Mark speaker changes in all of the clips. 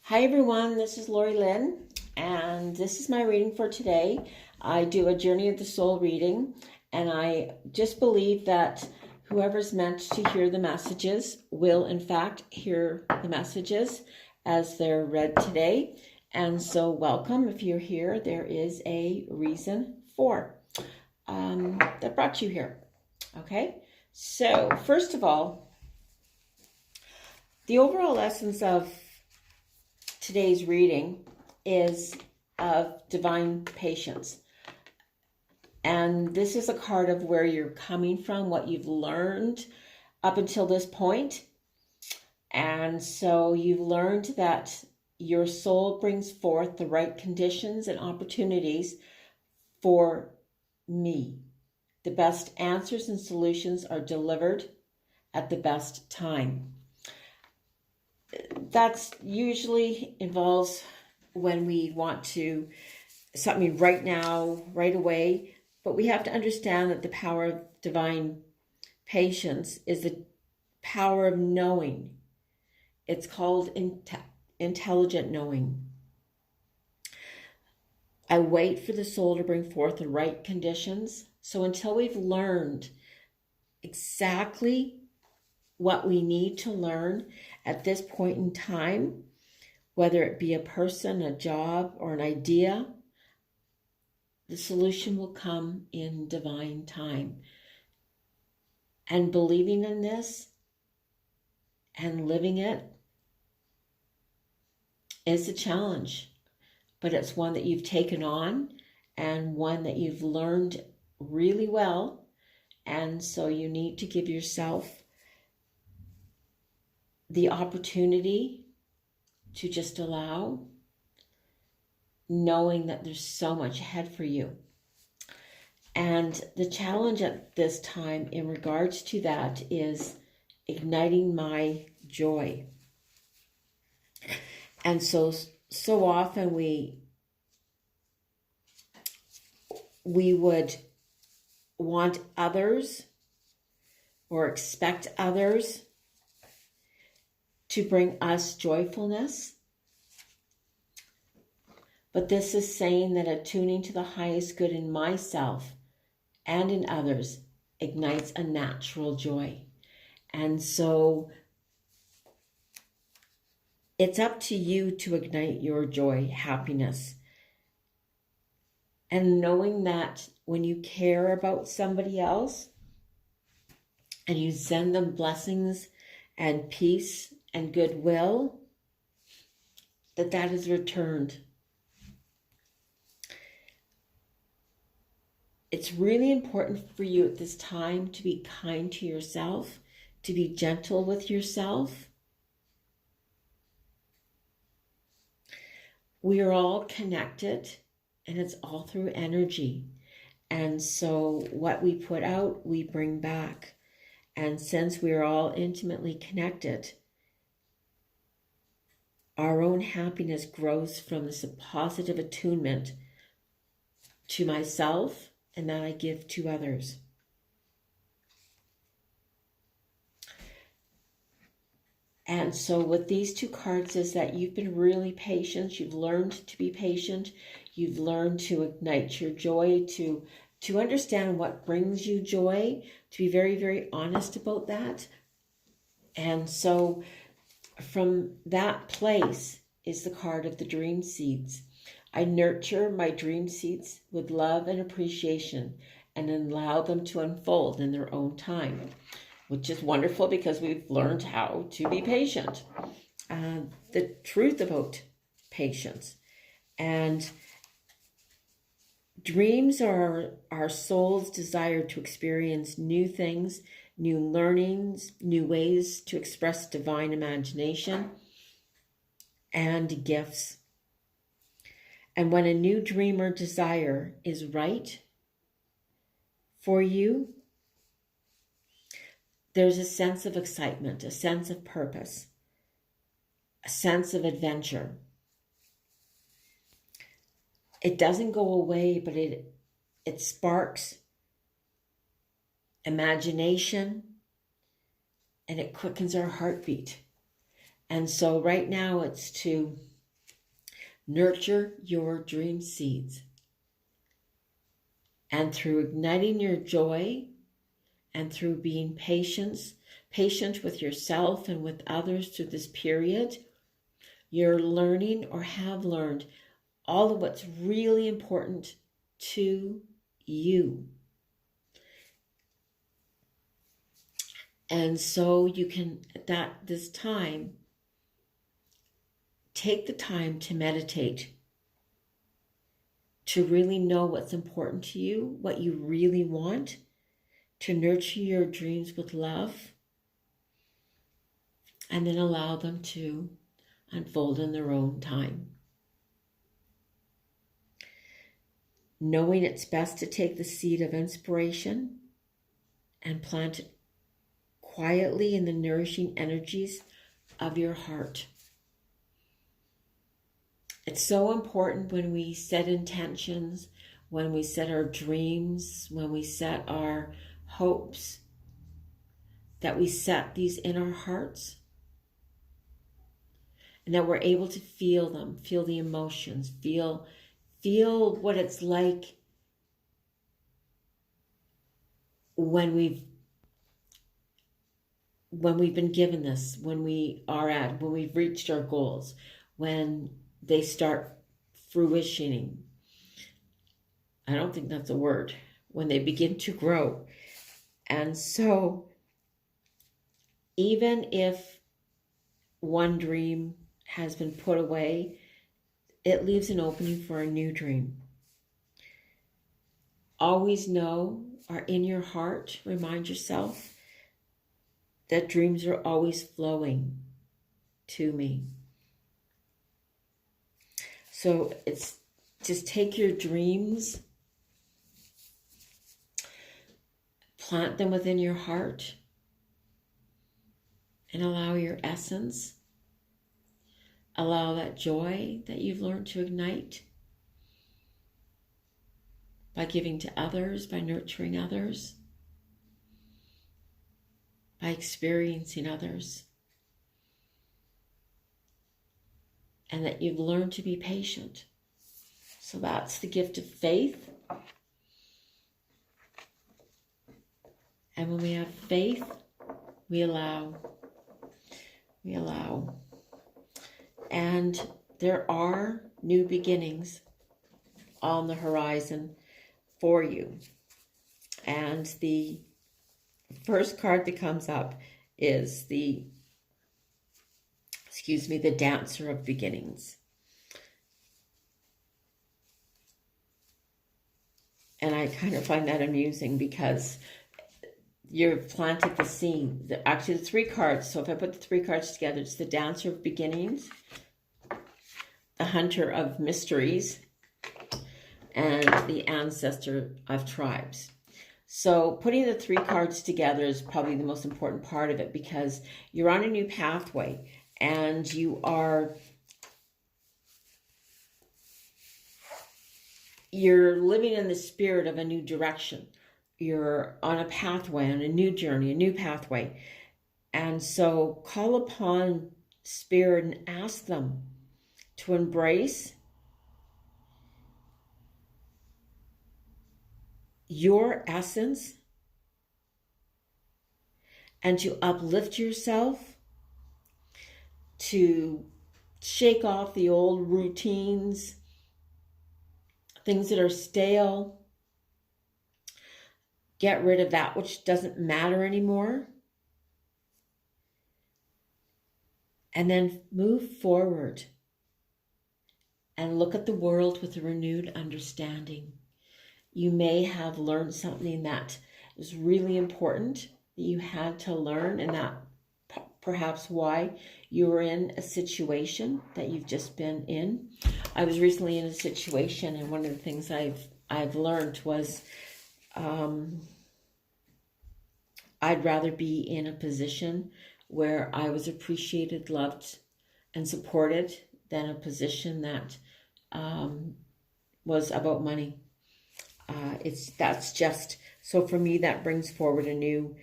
Speaker 1: Hi everyone, this is Lori-Lynn, and this is my reading for today. I do a Journey of the Soul reading, and I just believe that whoever's meant to hear the messages will in fact hear the messages as they're read today. And so welcome. If you're here, there is a reason for that brought you here. Okay, so first of all, the overall essence of today's reading is of divine patience. And this is a card of where you're coming from, what you've learned up until this point. And so you've learned that your soul brings forth the right conditions and opportunities for me. The best answers and solutions are delivered at the best time. That's usually involves when we want to something right now, right away, but we have to understand that the power of divine patience is the power of knowing. It's called intelligent knowing. I wait for the soul to bring forth the right conditions. So until we've learned exactly what we need to learn at this point in time, whether it be a person, a job, or an idea, the solution will come in divine time. And believing in this and living it is a challenge, but it's one that you've taken on and one that you've learned really well. And so you need to give yourself the opportunity to just allow, knowing that there's so much ahead for you. And the challenge at this time in regards to that is igniting my joy. And so often we would want others or expect others to bring us joyfulness. But this is saying that attuning to the highest good in myself and in others ignites a natural joy. And so it's up to you to ignite your joy, happiness. And knowing that when you care about somebody else and you send them blessings and peace and goodwill, that is returned. It's really important for you at this time to be kind to yourself, to be gentle with yourself. We are all connected, and it's all through energy. And so what we put out, we bring back. And since we are all intimately connected, our own happiness grows from this positive attunement to myself and that I give to others. And so with these two cards is that you've been really patient. You've learned to be patient. You've learned to ignite your joy, to understand what brings you joy, to be very, very honest about that. And so from that place is the card of the dream seeds. I nurture my dream seeds with love and appreciation and allow them to unfold in their own time, which is wonderful because we've learned how to be patient. The truth about patience. And dreams are our soul's desire to experience new things, new learnings, new ways to express divine imagination and gifts. And when a new dream or desire is right for you, there's a sense of excitement, a sense of purpose, a sense of adventure. It doesn't go away, but it sparks imagination and it quickens our heartbeat. And so right now it's to Nurture your dream seeds. And through igniting your joy and through being patient with yourself and with others through this period, you're learning or have learned all of what's really important to you. And so you can, at this time, take the time to meditate, to really know what's important to you, what you really want, to nurture your dreams with love, and then allow them to unfold in their own time. Knowing it's best to take the seed of inspiration and plant it quietly in the nourishing energies of your heart. It's so important when we set intentions, when we set our dreams, when we set our hopes, that we set these in our hearts and that we're able to feel them, feel the emotions, feel what it's like when we've been given this, when we've reached our goals, when they start fruitioning. I don't think that's a word. When they begin to grow. And so even if one dream has been put away, it leaves an opening for a new dream. Always know, or in your heart, remind yourself that dreams are always flowing to me. So it's just take your dreams, plant them within your heart, and allow your essence, allow that joy that you've learned to ignite by giving to others, by nurturing others, by experiencing others. And that you've learned to be patient. So that's the gift of faith. And when we have faith, we allow. And there are new beginnings on the horizon for you. And the first card that comes up is the Dancer of Beginnings. And I kind of find that amusing because you've planted the seed. Actually, the three cards. So if I put the three cards together, it's the Dancer of Beginnings, the Hunter of Mysteries, and the Ancestor of Tribes. So putting the three cards together is probably the most important part of it because you're on a new pathway. And you're living in the spirit of a new direction. You're on a pathway, on a new journey, a new pathway. And so call upon Spirit and ask them to embrace your essence and to uplift yourself, to shake off the old routines, things that are stale, get rid of that which doesn't matter anymore, and then move forward and look at the world with a renewed understanding. You may have learned something that is really important that you had to learn, and that perhaps why you were in a situation that you've just been in. I was recently in a situation, and one of the things I've learned was I'd rather be in a position where I was appreciated, loved, and supported than a position that was about money. So for me, that brings forward a new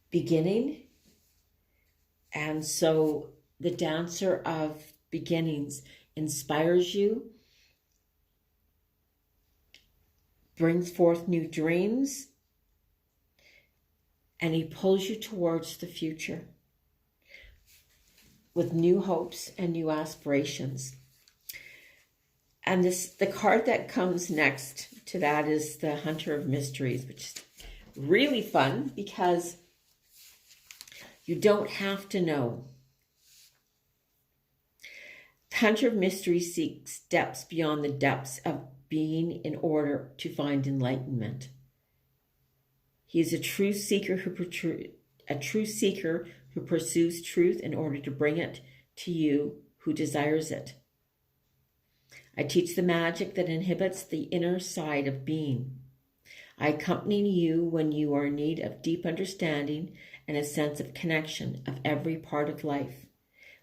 Speaker 1: beginning. And so the Dancer of beginnings, inspires you, brings forth new dreams, and he pulls you towards the future with new hopes and new aspirations. And the card that comes next to that is the Hunter of Mysteries, which is really fun because you don't have to know. The Hunter of Mysteries seeks depths beyond the depths of being in order to find enlightenment. He is a true seeker who pursues truth in order to bring it to you who desires it. I teach the magic that inhabits the inner side of being. I accompany you when you are in need of deep understanding and a sense of connection of every part of life.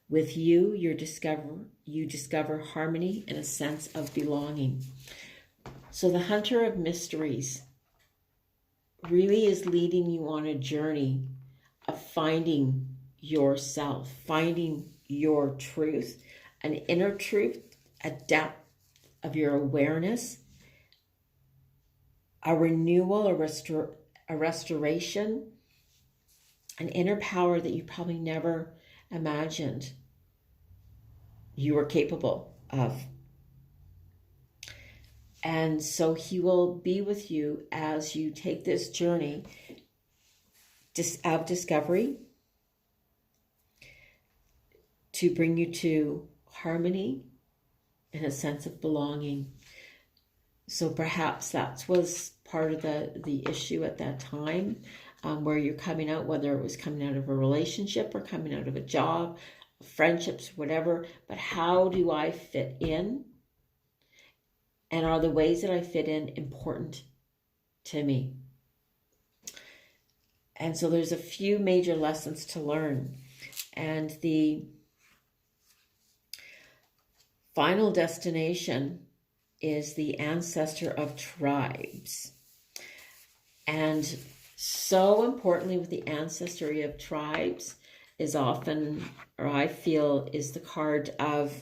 Speaker 1: With you, you discover harmony and a sense of belonging. So the Hunter of Mysteries really is leading you on a journey of finding yourself, finding your truth, an inner truth, a depth of your awareness, a renewal, a restoration, an inner power that you probably never imagined you were capable of. And so he will be with you as you take this journey of discovery to bring you to harmony and a sense of belonging. So perhaps that was part of the issue at that time, where you're coming out, whether it was coming out of a relationship or coming out of a job, friendships, whatever. But how do I fit in? And are the ways that I fit in important to me? And so there's a few major lessons to learn. And the final destination is the ancestor of tribes. And so importantly with the ancestry of tribes is often, or I feel, is the card of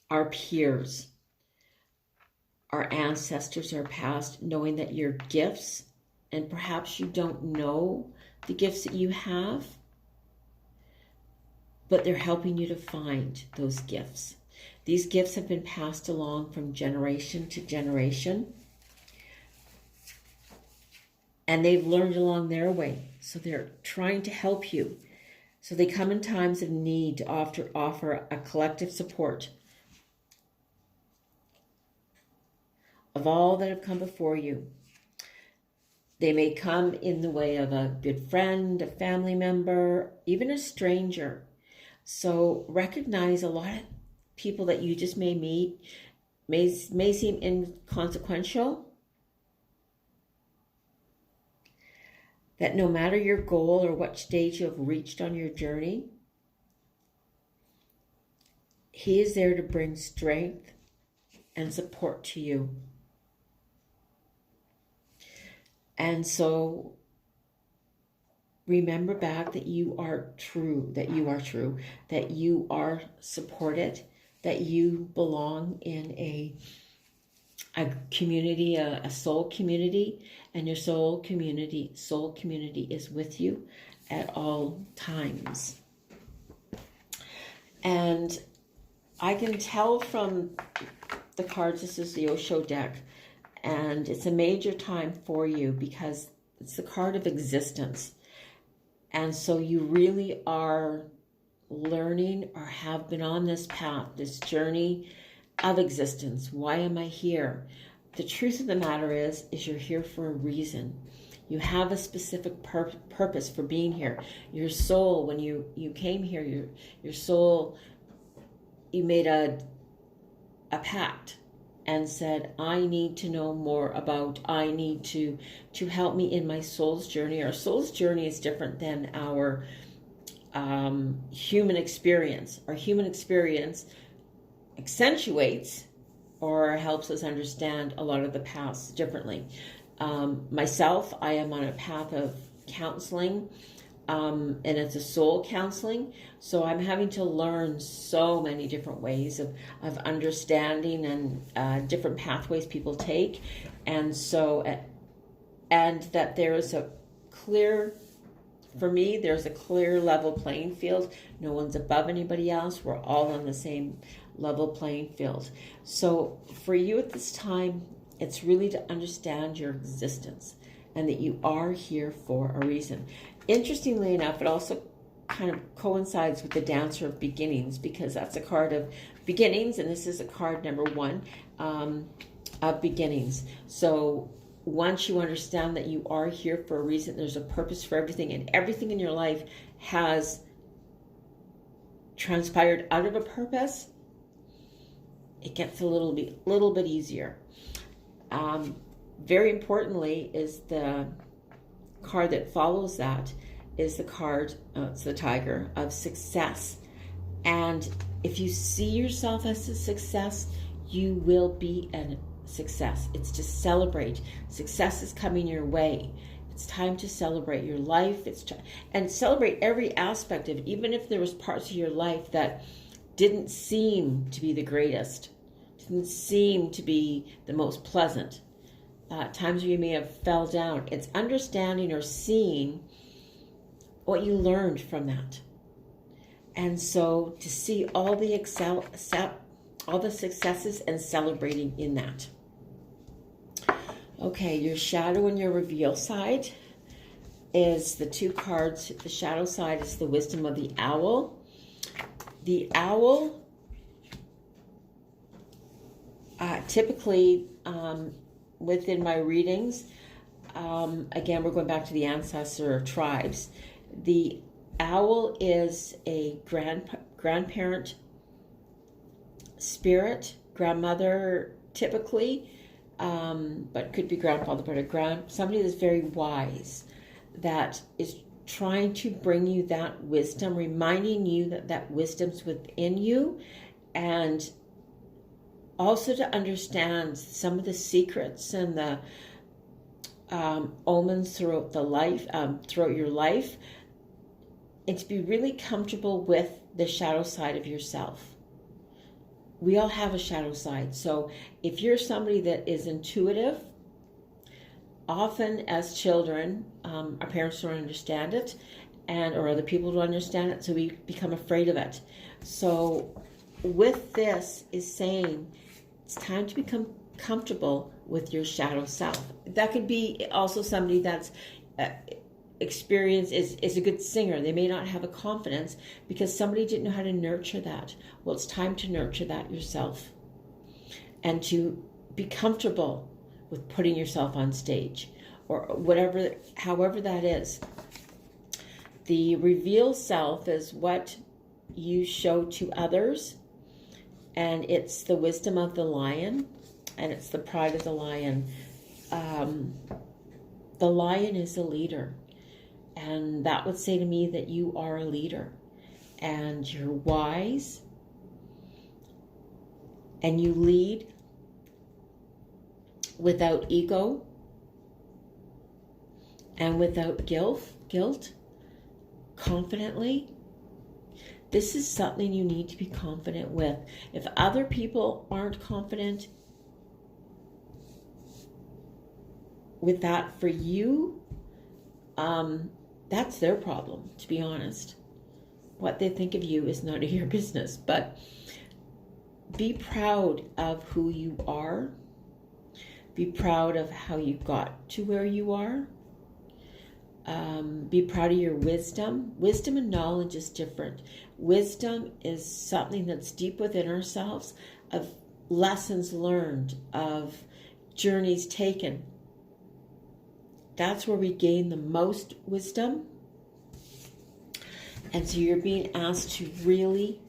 Speaker 1: our peers, our ancestors, our past, knowing that your gifts, and perhaps you don't know the gifts that you have, but they're helping you to find those gifts. These gifts have been passed along from generation to generation, and they've learned along their way. So they're trying to help you. So they come in times of need to offer a collective support of all that have come before you. They may come in the way of a good friend, a family member, even a stranger. So recognize a lot of people that you just may meet may seem inconsequential, that no matter your goal or what stage you have reached on your journey, he is there to bring strength and support to you. And so remember back that you are true, that you are supported, that you belong in a community, a soul community, and your soul community is with you at all times. And I can tell from the cards, this is the Osho deck, and it's a major time for you because it's the card of existence. And so you really are learning or have been on this path, this journey of existence. Why am I here? The truth of the matter is you're here for a reason. You have a specific purpose for being here. Your soul, when you came here, your soul, you made a pact and said, I need to know more about, I need to help me in my soul's journey. Our soul's journey is different than our human experience. Our human experience accentuates or helps us understand a lot of the past differently. Myself, I am on a path of counseling, and it's a soul counseling. So I'm having to learn so many different ways of understanding and different pathways people take. And so, and that there is a clear, for me, there's a clear level playing field. No one's above anybody else. We're all on the same level playing field. So for you at this time, it's really to understand your existence and that you are here for a reason. Interestingly enough, it also kind of coincides with the Dancer of Beginnings, because that's a card of beginnings, and this is a card number 1 of beginnings. So once you understand that you are here for a reason, there's a purpose for everything, and everything in your life has transpired out of a purpose, it gets a little bit easier. Very importantly is the card that follows that is the card, it's the Tiger of success. And if you see yourself as a success, you will be a success. It's to celebrate. Success is coming your way. It's time to celebrate your life. And celebrate every aspect of it, even if there was parts of your life that didn't seem to be the greatest, didn't seem to be the most pleasant. Times where you may have fell down. It's understanding or seeing what you learned from that. And so to see all the successes and celebrating in that. Okay, your shadow and your reveal side is the 2 cards. The shadow side is the wisdom of the owl. The owl typically within my readings, again, we're going back to the ancestor tribes. The owl is a grandparent spirit, grandmother typically, but could be grandfather, but somebody that's very wise, that is trying to bring you that wisdom, reminding you that wisdom's within you, and also to understand some of the secrets and the omens throughout your life, and to be really comfortable with the shadow side of yourself. We all have a shadow side. So if you're somebody that is intuitive, often as children, our parents don't understand it, or other people don't understand it, so we become afraid of it. So with this is saying, it's time to become comfortable with your shadow self. That could be also somebody that's experienced, is a good singer. They may not have a confidence because somebody didn't know how to nurture that. Well, it's time to nurture that yourself and to be comfortable with putting yourself on stage or whatever, however that is. The reveal self is what you show to others. And it's the wisdom of the lion, and it's the pride of the lion. The lion is a leader, and that would say to me that you are a leader, and you're wise, and you lead without ego and without guilt, confidently. This is something you need to be confident with. If other people aren't confident with that for you, that's their problem, to be honest. What they think of you is none of your business. But be proud of who you are. Be proud of how you got to where you are. Be proud of your wisdom. Wisdom and knowledge is different. Wisdom is something that's deep within ourselves, of lessons learned, of journeys taken. That's where we gain the most wisdom. And so you're being asked to really,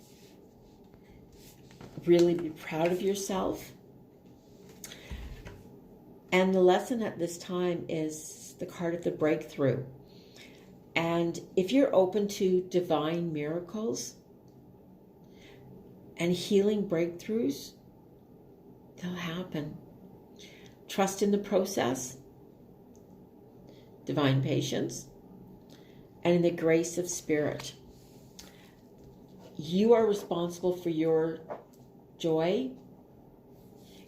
Speaker 1: really be proud of yourself. And the lesson at this time is the card of the breakthrough. And if you're open to divine miracles and healing breakthroughs, they'll happen. Trust in the process, divine patience, and in the grace of spirit. You are responsible for your joy.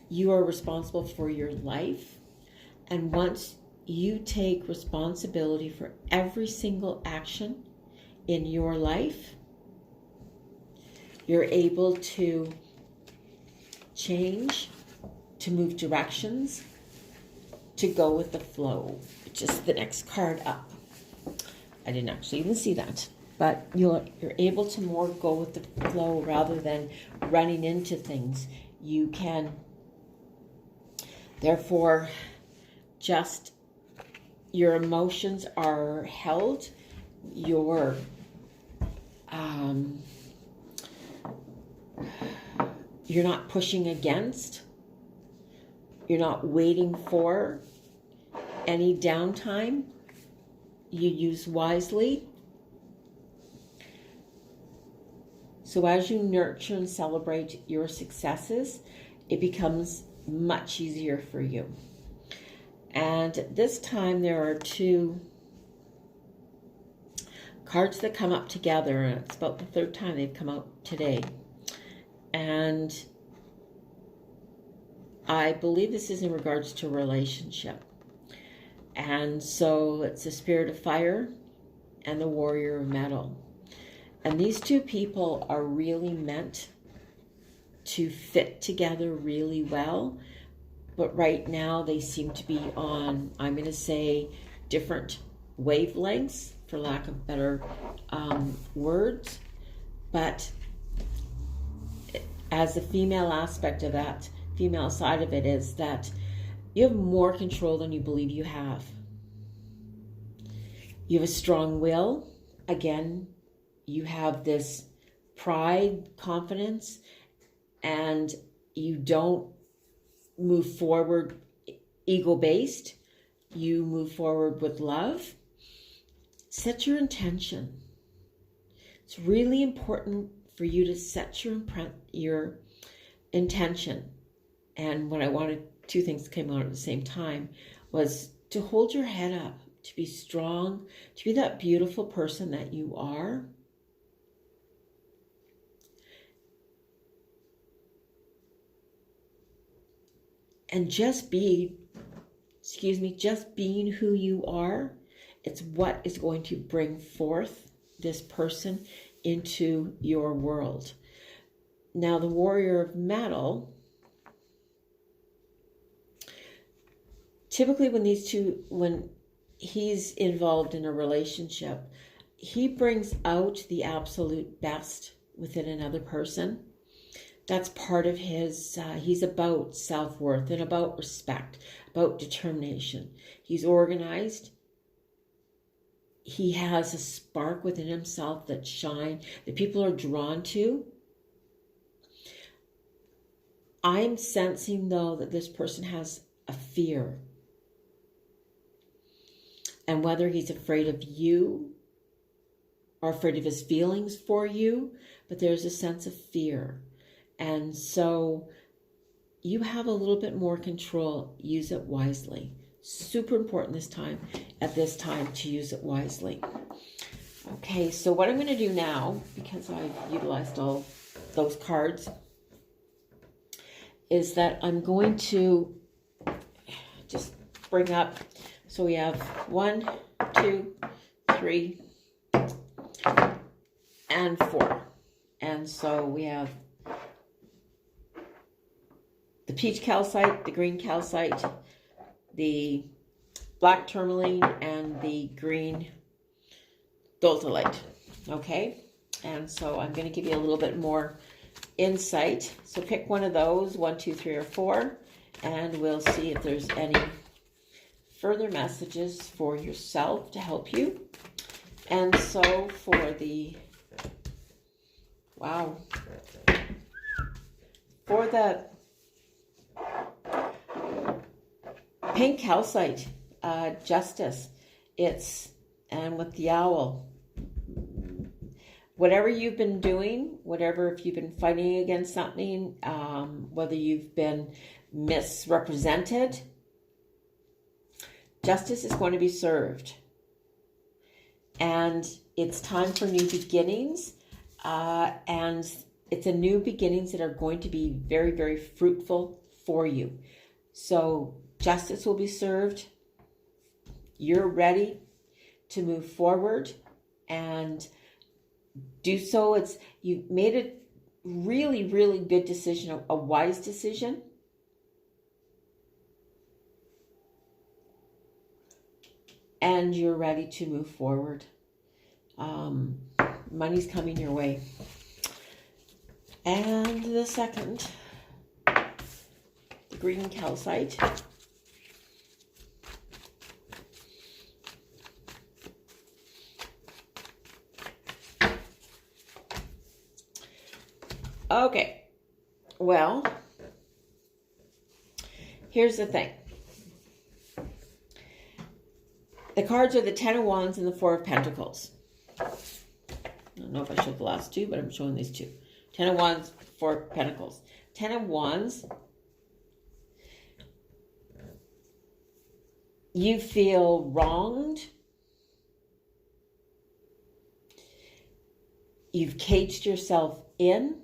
Speaker 1: You are responsible for your life. And once you take responsibility for every single action in your life, you're able to change, to move directions, to go with the flow, which is the next card up. I didn't actually even see that. But you're able to more go with the flow rather than running into things. You can, therefore, just your emotions are held. You're not pushing against. You're not waiting for any downtime. You use wisely. So as you nurture and celebrate your successes, it becomes much easier for you. And at this time, there are two cards that come up together, and it's about the third time they've come out today. And I believe this is in regards to a relationship. And so it's the Spirit of Fire and the Warrior of Metal. And these two people are really meant to fit together really well. But right now they seem to be on, I'm going to say, different wavelengths, for lack of better words. But as the female aspect of that, female side of it is that you have more control than you believe you have. You have a strong will. Again, you have this pride, confidence, and you don't move forward ego-based. You move forward with love. Set your intention. It's really important for you to set your intention. And what I wanted, two things came out at the same time, was to hold your head up, to be strong, to be that beautiful person that you are. And just being who you are, it's what is going to bring forth this person into your world. Now, the Warrior of Metal, typically when he's involved in a relationship, he brings out the absolute best within another person. That's part of his, he's about self-worth and about respect, about determination. He's organized. He has a spark within himself that shines, that people are drawn to. I'm sensing, though, that this person has a fear. And whether he's afraid of you or afraid of his feelings for you, but there's a sense of fear. And so you have a little bit more control. Use it wisely. Super important at this time to use it wisely. Okay, so what I'm going to do now, because I've utilized all those cards, is that I'm going to just bring up, so we have 1, 2, 3, and 4. And so we have the peach calcite, the green calcite, the black tourmaline, and the green dolomite. Okay, and so I'm going to give you a little bit more insight. So pick one of those, 1, 2, 3, or 4, and we'll see if there's any further messages for yourself to help you. And so for the pink calcite, justice, and with the owl, whatever you've been doing, if you've been fighting against something, whether you've been misrepresented, justice is going to be served. And it's time for new beginnings. And it's a new beginnings that are going to be very, very fruitful for you. So justice will be served. You're ready to move forward and do so. You've made a really, really good decision, a wise decision. And you're ready to move forward. Money's coming your way. And the second, the green calcite. Okay, well, here's the thing. The cards are the Ten of Wands and the Four of Pentacles. I don't know if I showed the last two, but I'm showing these two. Ten of Wands, Four of Pentacles. Ten of Wands, you feel wronged. You've caged yourself in.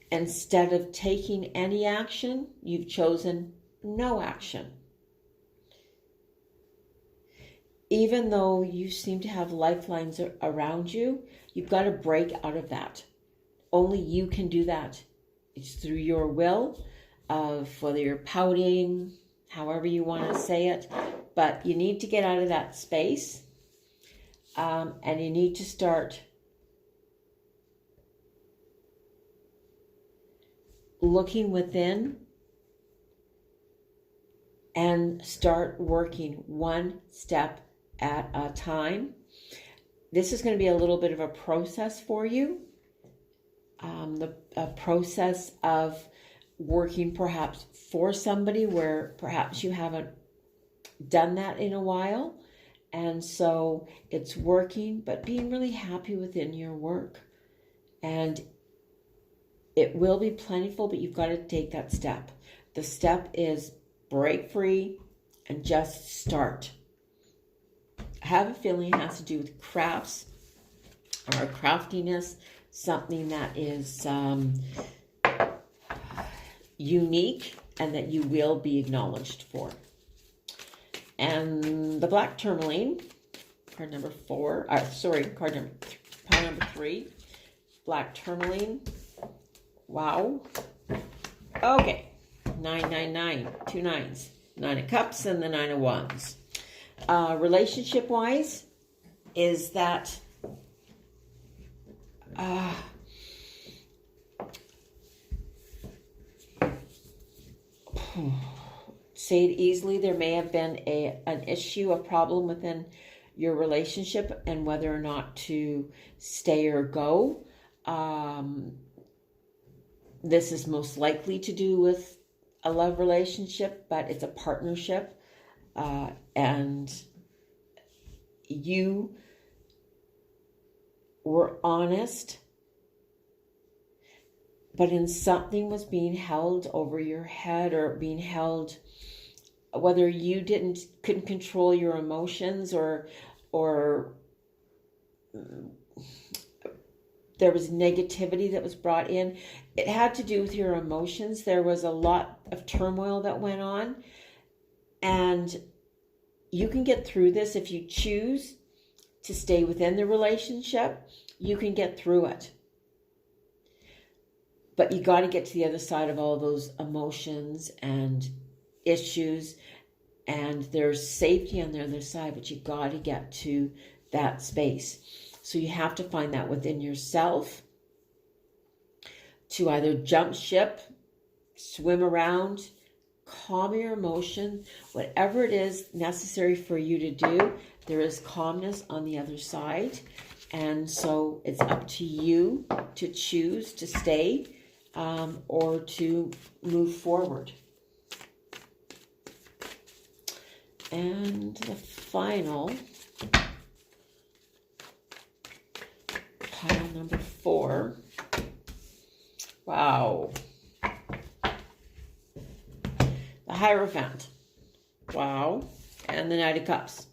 Speaker 1: Instead of taking any action, you've chosen no action. Even though you seem to have lifelines around you, you've got to break out of that. Only you can do that. It's through your will, of whether you're pouting, however you want to say it, but you need to get out of that space, and you need to start looking within and start working one step at a time. This is going to be a little bit of a process for you. A process of working perhaps for somebody where perhaps you haven't done that in a while. And so it's working, but being really happy within your work. And it will be plentiful, but you've got to take that step. The step is break free and just start. I have a feeling it has to do with crafts or craftiness, something that is unique and that you will be acknowledged for. And the black tourmaline, card number pile number 3, black tourmaline. Wow. Okay. 999, 2 nines, 9 of cups and the 9 of wands. Relationship wise is that say it easily, there may have been an issue, a problem within your relationship and whether or not to stay or go. This is most likely to do with a love relationship, but it's a partnership. And you were honest, but in something was being held over your head or being held, whether you couldn't control your emotions or there was negativity that was brought in. It had to do with your emotions. There was a lot of turmoil that went on. And you can get through this if you choose to stay within the relationship. You can get through it. But you got to get to the other side of all those emotions and issues. And there's safety on the other side, but you got to get to that space. So you have to find that within yourself to either jump ship, swim around, calm your emotion, whatever it is necessary for you to do. There is calmness on the other side. And so it's up to you to choose to stay or to move forward. And the final pile number 4. Wow. The Hierophant. Wow. And the Knight of Cups.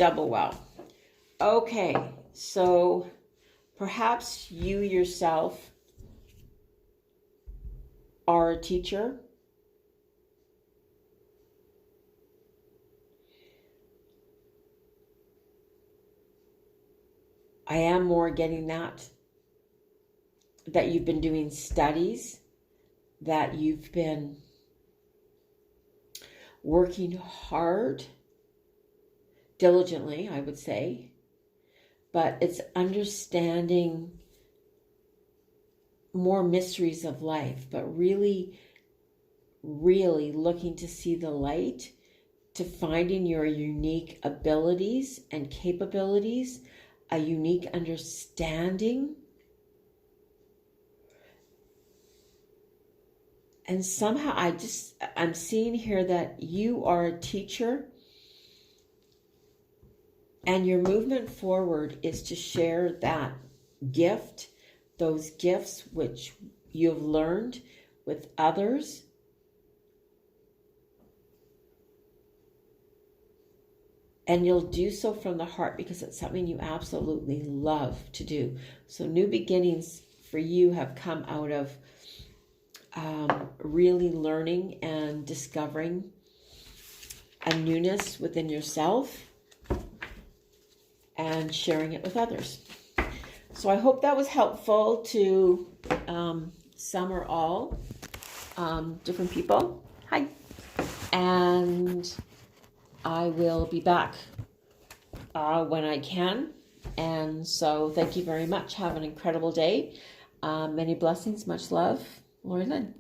Speaker 1: double wow. Okay, so perhaps you yourself are a teacher. I am more getting that you've been doing studies, that you've been working hard, diligently, I would say, but it's understanding more mysteries of life, but really, really looking to see the light, to finding your unique abilities and capabilities, a unique understanding. And somehow I'm seeing here that you are a teacher, and your movement forward is to share that gift, those gifts which you've learned with others. And you'll do so from the heart because it's something you absolutely love to do. So new beginnings for you have come out of really learning and discovering a newness within yourself and sharing it with others. So I hope that was helpful to some or all different people. Hi. And I will be back when I can. And so thank you very much. Have an incredible day. Many blessings. Much love. Lori-Lynn.